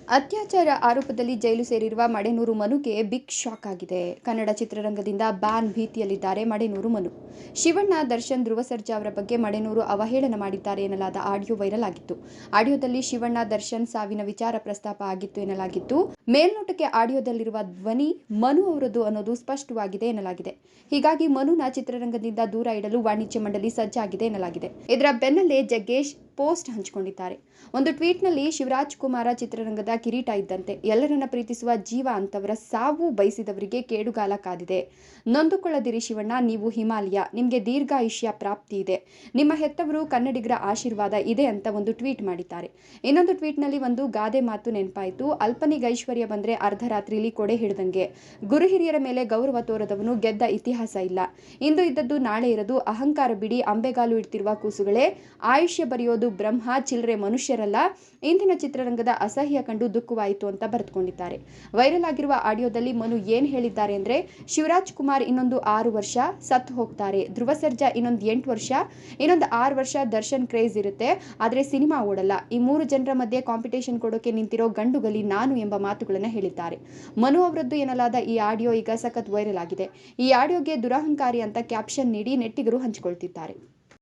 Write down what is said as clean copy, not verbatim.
ಅತ್ಯಾಚಾರ ಆರೋಪದಲ್ಲಿ ಜೈಲು ಸೇರಿರುವ ಮಡೆನೂರು ಮನುಗೆ ಬಿಗ್ ಶಾಕ್ ಆಗಿದೆ. ಕನ್ನಡ ಚಿತ್ರರಂಗದಿಂದ ಬ್ಯಾನ್ ಭೀತಿಯಲ್ಲಿದ್ದಾರೆ ಮಡೆನೂರು ಮನು. ಶಿವಣ್ಣ, ದರ್ಶನ್, ಧ್ರುವ ಸರ್ಜಾ ಅವರ ಬಗ್ಗೆ ಮಡೆನೂರು ಅವಹೇಳನ ಮಾಡಿದ್ದಾರೆ ಎನ್ನಲಾದ ಆಡಿಯೋ ವೈರಲ್ ಆಗಿತ್ತು. ಆಡಿಯೋದಲ್ಲಿ ಶಿವಣ್ಣ, ದರ್ಶನ್ ಸಾವಿನ ವಿಚಾರ ಪ್ರಸ್ತಾಪ ಆಗಿತ್ತು ಎನ್ನಲಾಗಿತ್ತು. ಮೇಲ್ನೋಟಕ್ಕೆ ಆಡಿಯೋದಲ್ಲಿರುವ ಧ್ವನಿ ಮನು ಅವರದ್ದು ಅನ್ನೋದು ಸ್ಪಷ್ಟವಾಗಿದೆ ಎನ್ನಲಾಗಿದೆ. ಹೀಗಾಗಿ ಮನುನ ಚಿತ್ರರಂಗದಿಂದ ದೂರ ಇಡಲು ವಾಣಿಜ್ಯ ಮಂಡಳಿ ಸಜ್ಜಾಗಿದೆ ಎನ್ನಲಾಗಿದೆ. ಇದರ ಬೆನ್ನಲ್ಲೇ ಜಗ್ಗೇಶ್ ಪೋಸ್ಟ್ ಹಂಚಿಕೊಂಡಿದ್ದಾರೆ. ಒಂದು ಟ್ವೀಟ್ನಲ್ಲಿ ಶಿವರಾಜ್‌ಕುಮಾರ ಚಿತ್ರರಂಗದ ಕಿರೀಟ ಇದ್ದಂತೆ, ಎಲ್ಲರನ್ನ ಪ್ರೀತಿಸುವ ಜೀವ ಅಂತವರ ಸಾವು ಬಯಸಿದವರಿಗೆ ಕೇಡುಗಾಲ ಕಾದಿದೆ. ನೊಂದುಕೊಳ್ಳದಿರಿ ಶಿವಣ್ಣ, ನೀವು ಹಿಮಾಲಯ, ನಿಮಗೆ ದೀರ್ಘಾಯುಷ್ಯ ಪ್ರಾಪ್ತಿ ಇದೆ. ನಿಮ್ಮ ಹೆತ್ತವರು ಕನ್ನಡಿಗರ ಆಶೀರ್ವಾದ ಇದೆ ಅಂತ ಒಂದು ಟ್ವೀಟ್ ಮಾಡಿದ್ದಾರೆ. ಇನ್ನೊಂದು ಟ್ವೀಟ್ನಲ್ಲಿ ಒಂದು ಗಾದೆ ಮಾತು ನೆನಪಾಯಿತು. ಅಲ್ಪನಿಗೆ ಐಶ್ವರ್ಯ ಬಂದ್ರೆ ಅರ್ಧರಾತ್ರಿಲಿ ಕೊಡೆ ಹಿಡಿದಂಗೆ. ಗುರು ಹಿರಿಯರ ಮೇಲೆ ಗೌರವ ತೋರದವನು ಗೆದ್ದ ಇತಿಹಾಸ ಇಲ್ಲ. ಇಂದು ಇದ್ದದ್ದು ನಾಳೆ ಇರದು. ಅಹಂಕಾರ ಬಿಡಿ, ಅಂಬೆಗಾಲು ಇಡ್ತಿರುವ ಕೂಸುಗಳೇ. ಆಯುಷ್ಯ ಬರೆಯೋದು ಬ್ರಹ್ಮ, ಚಿಲ್ಲರೆ ಮನುಷ್ಯರಲ್ಲ. ಇಂದಿನ ಚಿತ್ರರಂಗದ ಅಸಹ್ಯ ಕಂಡು ದುಃಖವಾಯಿತು ಅಂತ ಬರೆದುಕೊಂಡಿದ್ದಾರೆ. ವೈರಲ್ ಆಗಿರುವ ಆಡಿಯೋದಲ್ಲಿ ಮನು ಏನ್ ಹೇಳಿದ್ದಾರೆ ಅಂದ್ರೆ, ಶಿವರಾಜ್‌ಕುಮಾರ್ ಇನ್ನೊಂದು 6 ವರ್ಷ ಸತ್ತು ಹೋಗ್ತಾರೆ. ಧ್ರುವ ಸರ್ಜಾ ಇನ್ನೊಂದು 8 ವರ್ಷ, ಇನ್ನೊಂದು 6 ವರ್ಷ ದರ್ಶನ್ ಕ್ರೇಜ್ ಇರುತ್ತೆ. ಆದ್ರೆ ಸಿನಿಮಾ ಓಡಲ್ಲ. ಈ 3 ಜನರ ಮಧ್ಯೆ ಕಾಂಪಿಟೇಷನ್ ಕೊಡೋಕೆ ನಿಂತಿರೋ ಗಂಡುಗಲಿ ನಾನು ಎಂಬ ಮಾತುಗಳನ್ನ ಹೇಳಿದ್ದಾರೆ. ಮನು ಅವರದ್ದು ಎನ್ನಲಾದ ಈ ಆಡಿಯೋ ಈಗ ಸಖತ್ ವೈರಲ್ ಆಗಿದೆ. ಈ ಆಡಿಯೋಗೆ ದುರಹಂಕಾರಿ ಅಂತ ಕ್ಯಾಪ್ಷನ್ ನೀಡಿ ನೆಟ್ಟಿಗರು ಹಂಚಿಕೊಳ್ತಿದ್ದಾರೆ.